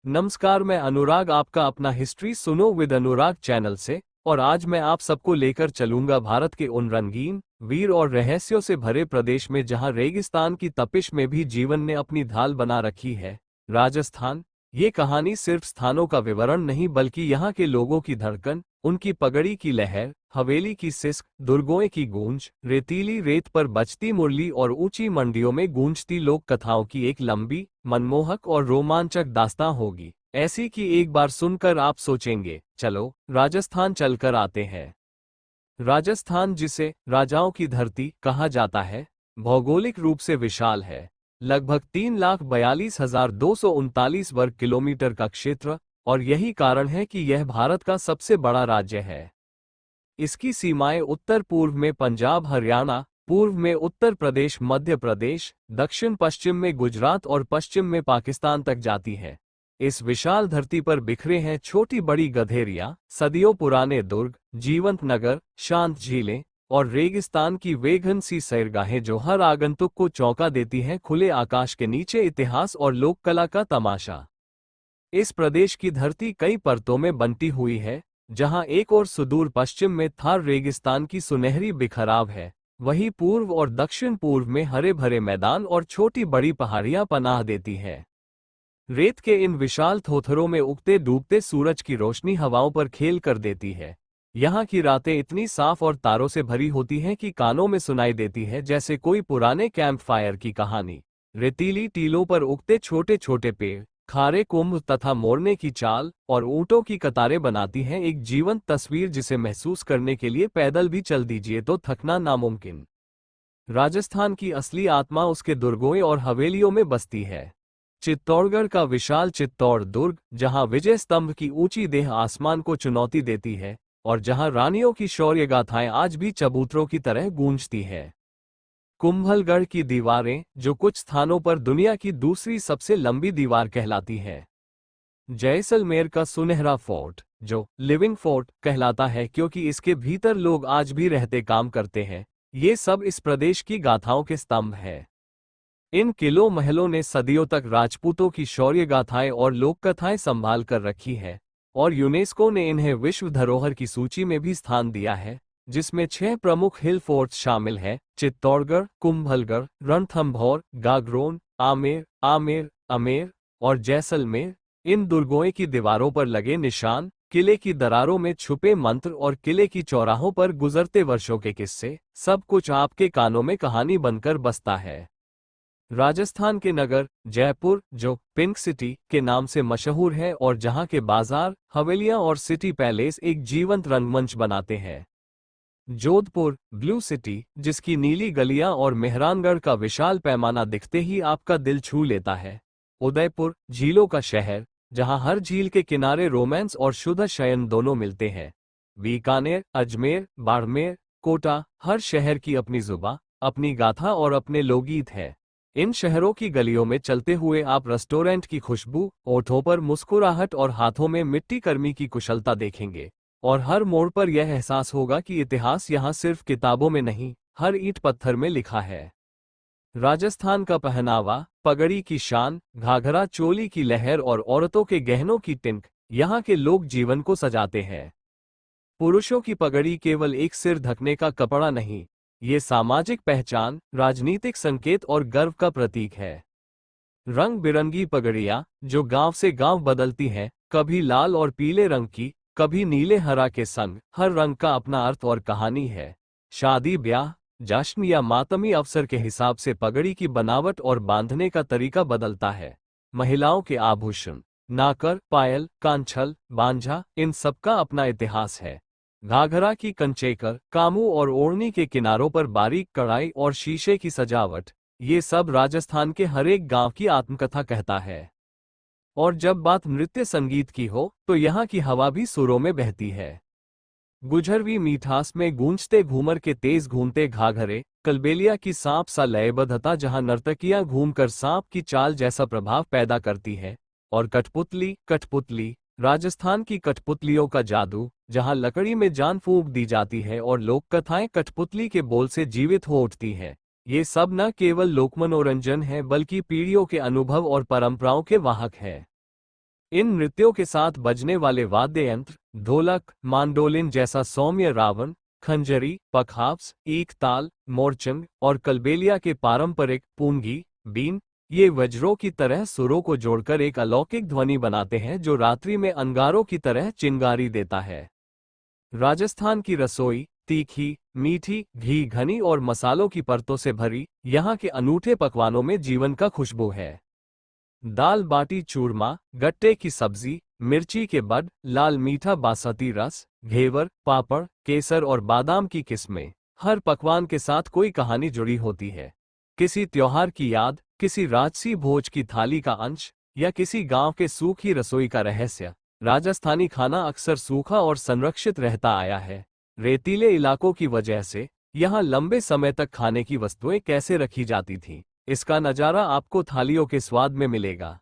नमस्कार, मैं अनुराग आपका अपना हिस्ट्री सुनो विद अनुराग चैनल से। और आज मैं आप सबको लेकर चलूंगा भारत के उन रंगीन, वीर और रहस्यों से भरे प्रदेश में जहां रेगिस्तान की तपिश में भी जीवन ने अपनी ढाल बना रखी है, राजस्थान। ये कहानी सिर्फ स्थानों का विवरण नहीं बल्कि यहाँ के लोगों की धड़कन, उनकी पगड़ी की लहर, हवेली की सिस्क, दुर्गों की गूंज, रेतीली रेत पर बजती मुरली और ऊंची मंडियों में गूंजती लोक कथाओं की एक लंबी, मनमोहक और रोमांचक दास्तां होगी, ऐसी कि एक बार सुनकर आप सोचेंगे, चलो राजस्थान चलकर आते हैं। राजस्थान, जिसे राजाओं की धरती कहा जाता है, भौगोलिक रूप से विशाल है। लगभग 3,42,239 वर्ग किलोमीटर का क्षेत्र, और यही कारण है कि यह भारत का सबसे बड़ा राज्य है। इसकी सीमाएं उत्तर पूर्व में पंजाब हरियाणा, पूर्व में उत्तर प्रदेश मध्य प्रदेश, दक्षिण पश्चिम में गुजरात और पश्चिम में पाकिस्तान तक जाती हैं। इस विशाल धरती पर बिखरे हैं छोटी बड़ी गधेरियां, सदियों पुराने दुर्ग, जीवंत नगर, शांत झीलें और रेगिस्तान की वेघन सी सैरगाहें जो हर आगंतुक को चौंका देती हैं। खुले आकाश के नीचे इतिहास और लोक कला का तमाशा। इस प्रदेश की धरती कई परतों में बंटी हुई है। जहां एक और सुदूर पश्चिम में थार रेगिस्तान की सुनहरी बिखराव है, वहीं पूर्व और दक्षिण पूर्व में हरे भरे मैदान और छोटी बड़ी पहाड़ियां पनाह देती हैं। रेत के इन विशाल थोथरों में उगते डूबते सूरज की रोशनी हवाओं पर खेल कर देती है। यहाँ की रातें इतनी साफ और तारों से भरी होती हैं कि कानों में सुनाई देती है जैसे कोई पुराने कैंप फायर की कहानी। रेतीली टीलों पर उगते छोटे छोटे पेड़, खारे कुंभ तथा मोरने की चाल और ऊंटों की कतारें बनाती हैं एक जीवंत तस्वीर जिसे महसूस करने के लिए पैदल भी चल दीजिए तो थकना नामुमकिन। राजस्थान की असली आत्मा उसके दुर्गों और हवेलियों में बसती है। चित्तौड़गढ़ का विशाल चित्तौड़ दुर्ग, जहां विजय स्तंभ की ऊंची देह आसमान को चुनौती देती है और जहां रानियों की शौर्य गाथाएं आज भी चबूतरों की तरह गूंजती है। कुंभलगढ़ की दीवारें, जो कुछ स्थानों पर दुनिया की दूसरी सबसे लंबी दीवार कहलाती है। जैसलमेर का सुनहरा फोर्ट, जो लिविंग फोर्ट कहलाता है क्योंकि इसके भीतर लोग आज भी रहते काम करते हैं, ये सब इस प्रदेश की गाथाओं के स्तंभ है। इन किलों महलों ने सदियों तक राजपूतों की शौर्य गाथाएं और लोक कथाएं संभाल कर रखी है, और यूनेस्को ने इन्हें विश्व धरोहर की सूची में भी स्थान दिया है, जिसमें 6 प्रमुख हिल फोर्ट्स शामिल हैं: चित्तौड़गढ़, कुंभलगढ़, रणथंभौर, गागरोन, आमेर, अमेर और जैसलमेर। इन दुर्गों की दीवारों पर लगे निशान, किले की दरारों में छुपे मंत्र और किले की चौराहों पर गुजरते वर्षों के किस्से, सब कुछ आपके कानों में कहानी बनकर बसता है। राजस्थान के नगर जयपुर, जो पिंक सिटी के नाम से मशहूर है और जहां के बाजार, हवेलियां और सिटी पैलेस एक जीवंत रंगमंच बनाते हैं। जोधपुर ब्लू सिटी, जिसकी नीली गलियां और मेहरानगढ़ का विशाल पैमाना दिखते ही आपका दिल छू लेता है। उदयपुर झीलों का शहर, जहां हर झील के किनारे रोमांस और शुद्ध शयन दोनों मिलते हैं। बीकानेर, अजमेर, बाड़मेर, कोटा, हर शहर की अपनी जुबां, अपनी गाथा और अपने लोकगीत है। इन शहरों की गलियों में चलते हुए आप रेस्टोरेंट की खुशबू, ओठों पर मुस्कुराहट और हाथों में मिट्टी कर्मी की कुशलता देखेंगे, और हर मोड़ पर यह एहसास होगा कि इतिहास यहाँ सिर्फ किताबों में नहीं, हर ईंट पत्थर में लिखा है। राजस्थान का पहनावा, पगड़ी की शान, घाघरा चोली की लहर और औरतों के गहनों की टिंक, यहाँ के लोक जीवन को सजाते हैं। पुरुषों की पगड़ी केवल एक सिर ढकने का कपड़ा नहीं, ये सामाजिक पहचान, राजनीतिक संकेत और गर्व का प्रतीक है। रंग बिरंगी पगड़ियां, जो गांव से गांव बदलती हैं, कभी लाल और पीले रंग की, कभी नीले हरा के संग, हर रंग का अपना अर्थ और कहानी है। शादी ब्याह, जश्न या मातमी अवसर के हिसाब से पगड़ी की बनावट और बांधने का तरीका बदलता है। महिलाओं के आभूषण, नाकर, पायल, कांछल, बांझा, इन सबका अपना इतिहास है। घाघरा की कंचेकर, कामू और ओढ़नी के किनारों पर बारीक कढ़ाई और शीशे की सजावट, ये सब राजस्थान के हरेक गांव की आत्मकथा कहता है। और जब बात नृत्य संगीत की हो, तो यहाँ की हवा भी सुरों में बहती है। गुजरवी मीठास में गूंजते घूमर के तेज घूमते घाघरे, कलबेलिया की सांप सा लयबद्धता जहां नर्तकियां घूमकर सांप की चाल जैसा प्रभाव पैदा करती है। और कठपुतली, राजस्थान की कठपुतलियों का जादू, जहां लकड़ी में जान फूंक दी जाती है और लोक कथाएं कठपुतली के बोल से जीवित हो उठती हैं। ये सब न केवल लोक मनोरंजन है बल्कि पीढ़ियों के अनुभव और परंपराओं के वाहक है। इन नृत्यों के साथ बजने वाले वाद्य यंत्र ढोलक, मांडोलिन जैसा सौम्य रावण, खंजरी, पखाव्स, एक ताल, मोरचंग और कलबेलिया के पारंपरिक पूंगी, बीन, ये वज्रों की तरह सुरों को जोड़कर एक अलौकिक ध्वनि बनाते हैं जो रात्रि में अंगारों की तरह चिंगारी देता है। राजस्थान की रसोई तीखी, मीठी, घी घनी और मसालों की परतों से भरी, यहाँ के अनूठे पकवानों में जीवन का खुशबू है। दाल बाटी चूरमा, गट्टे की सब्जी, मिर्ची के बड, लाल मीठा बासमती रस, घेवर, पापड़, केसर और बादाम की किस्में। हर पकवान के साथ कोई कहानी जुड़ी होती है। किसी त्योहार की याद, किसी राजसी भोज की थाली का अंश या किसी गांव के सूखी रसोई का रहस्य। राजस्थानी खाना अक्सर सूखा और संरक्षित रहता आया है। रेतीले इलाकों की वजह से यहाँ लंबे समय तक खाने की वस्तुएं कैसे रखी जाती थीं, इसका नज़ारा आपको थालियों के स्वाद में मिलेगा।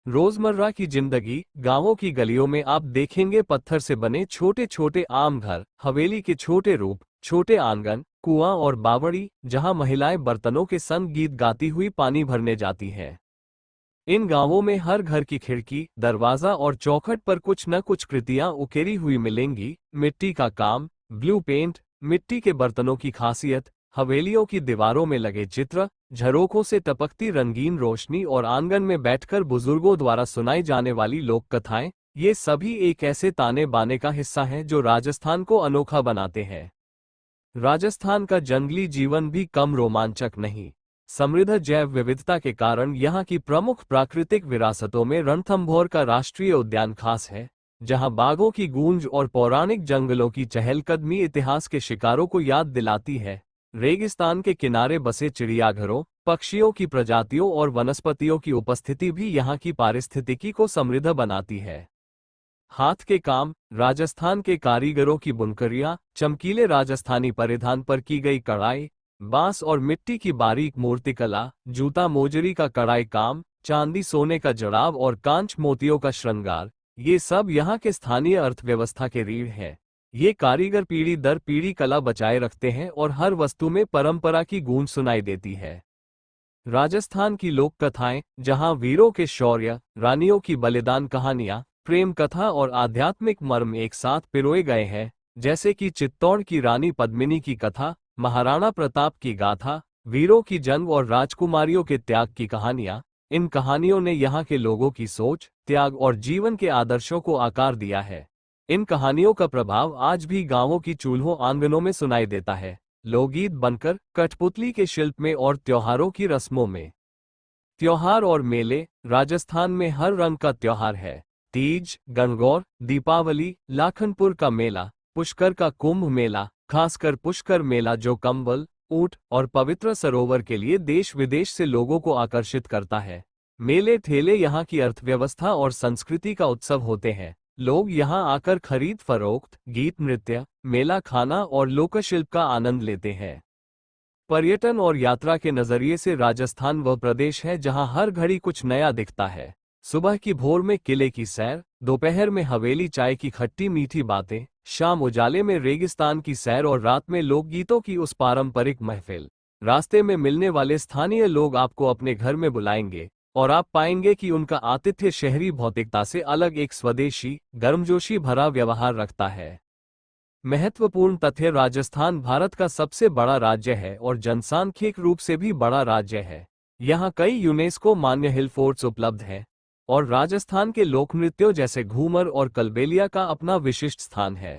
रोजमर्रा की जिंदगी, गांवों की गलियों में आप देखेंगे पत्थर से बने छोटे छोटे आम घर, हवेली के छोटे रूप, छोटे आंगन, कुआं और बावड़ी, जहां महिलाएं बर्तनों के संग गीत गाती हुई पानी भरने जाती हैं। इन गांवों में हर घर की खिड़की, दरवाजा और चौखट पर कुछ न कुछ कृतियां उकेरी हुई मिलेंगी। मिट्टी का काम, ब्लू पेंट, मिट्टी के बर्तनों की खासियत, हवेलियों की दीवारों में लगे चित्र, झरोखों से टपकती रंगीन रोशनी और आंगन में बैठकर बुजुर्गों द्वारा सुनाई जाने वाली लोक कथाएं, ये सभी एक ऐसे ताने बाने का हिस्सा हैं जो राजस्थान को अनोखा बनाते हैं। राजस्थान का जंगली जीवन भी कम रोमांचक नहीं। समृद्ध जैव विविधता के कारण यहाँ की प्रमुख प्राकृतिक विरासतों में रणथंभौर का राष्ट्रीय उद्यान खास है, जहाँ बाघों की गूंज और पौराणिक जंगलों की चहलकदमी इतिहास के शिकारों को याद दिलाती है। रेगिस्तान के किनारे बसे चिड़ियाघरों, पक्षियों की प्रजातियों और वनस्पतियों की उपस्थिति भी यहाँ की पारिस्थितिकी को समृद्ध बनाती है। हाथ के काम, राजस्थान के कारीगरों की बुनकरियां, चमकीले राजस्थानी परिधान पर की गई कढ़ाई, बांस और मिट्टी की बारीक मूर्तिकला, जूता मोजरी का कढ़ाई काम, चांदी सोने का जड़ाव और कांच मोतियों का श्रृंगार, ये सब यहाँ के स्थानीय अर्थव्यवस्था के रीढ़ हैं। ये कारीगर पीढ़ी दर पीढ़ी कला बचाए रखते हैं और हर वस्तु में परंपरा की गूंज सुनाई देती है। राजस्थान की लोक कथाएं, जहाँ वीरों के शौर्य, रानियों की बलिदान कहानियां, प्रेम कथा और आध्यात्मिक मर्म एक साथ पिरोए गए हैं, जैसे कि चित्तौड़ की रानी पद्मिनी की कथा, महाराणा प्रताप की गाथा, वीरों की जंग और राजकुमारियों के त्याग की कहानियां। इन कहानियों ने यहाँ के लोगों की सोच, त्याग और जीवन के आदर्शों को आकार दिया है। इन कहानियों का प्रभाव आज भी गांवों की चूल्हों आंगनों में सुनाई देता है, लोकगीत बनकर, कठपुतली के शिल्प में और त्योहारों की रस्मों में। त्योहार और मेले, राजस्थान में हर रंग का त्योहार है। तीज, गणगौर, दीपावली, लाखनपुर का मेला, पुष्कर का कुंभ मेला, खासकर पुष्कर मेला जो कंबल, ऊंट और पवित्र सरोवर के लिए देश विदेश से लोगों को आकर्षित करता है। मेले ठेले यहाँ की अर्थव्यवस्था और संस्कृति का उत्सव होते हैं। लोग यहाँ आकर खरीद फरोख्त, गीत नृत्य, मेला खाना और लोकशिल्प का आनंद लेते हैं। पर्यटन और यात्रा के नजरिए से राजस्थान वह प्रदेश है जहाँ हर घड़ी कुछ नया दिखता है। सुबह की भोर में किले की सैर, दोपहर में हवेली चाय की खट्टी मीठी बातें, शाम उजाले में रेगिस्तान की सैर और रात में लोकगीतों की उस पारंपरिक महफिल। रास्ते में मिलने वाले स्थानीय लोग आपको अपने घर में बुलाएंगे और आप पाएंगे कि उनका आतिथ्य शहरी भौतिकता से अलग एक स्वदेशी, गर्मजोशी भरा व्यवहार रखता है। महत्वपूर्ण तथ्य, राजस्थान भारत का सबसे बड़ा राज्य है और जनसांख्यिक रूप से भी बड़ा राज्य है। यहाँ कई यूनेस्को मान्य हिल फोर्ट्स उपलब्ध हैं और राजस्थान के लोकनृत्यों जैसे घूमर और कलबेलिया का अपना विशिष्ट स्थान है।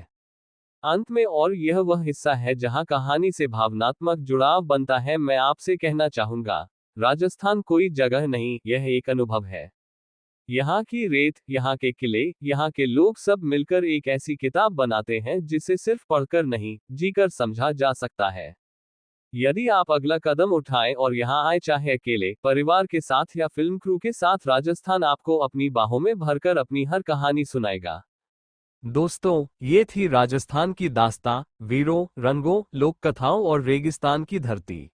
अंत में, और यह वह हिस्सा है जहां कहानी से भावनात्मक जुड़ाव बनता है, मैं आपसे कहना चाहूंगा, राजस्थान कोई जगह नहीं, यह एक अनुभव है। यहाँ की रेत, यहाँ के किले, यहाँ के लोग सब मिलकर एक ऐसी किताब बनाते हैं जिसे सिर्फ पढ़कर नहीं, जीकर समझा जा सकता है। यदि आप अगला कदम उठाएं और यहाँ आए, चाहे अकेले, परिवार के साथ या फिल्म क्रू के साथ, राजस्थान आपको अपनी बाहों में भरकर अपनी हर कहानी सुनाएगा। दोस्तों, ये थी राजस्थान की दास्तां, वीरों, रंगों, लोक कथाओं और रेगिस्तान की धरती।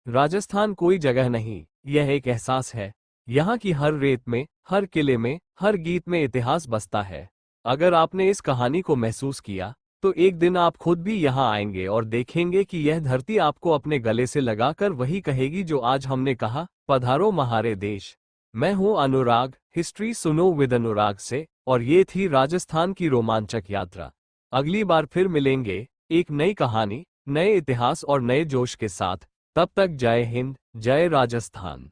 राजस्थान कोई जगह नहीं, यह एक एहसास है। यहाँ की हर रेत में, हर किले में, हर गीत में इतिहास बसता है। अगर आपने इस कहानी को महसूस किया, तो एक दिन आप खुद भी यहाँ आएंगे और देखेंगे कि यह धरती आपको अपने गले से लगाकर वही कहेगी जो आज हमने कहा, पधारो म्हारे देश। मैं हूं अनुराग, हिस्ट्री सुनो विद अनुराग से, और ये थी राजस्थान की रोमांचक यात्रा। अगली बार फिर मिलेंगे एक नई कहानी, नए इतिहास और नए जोश के साथ। तब तक जय हिंद, जय राजस्थान।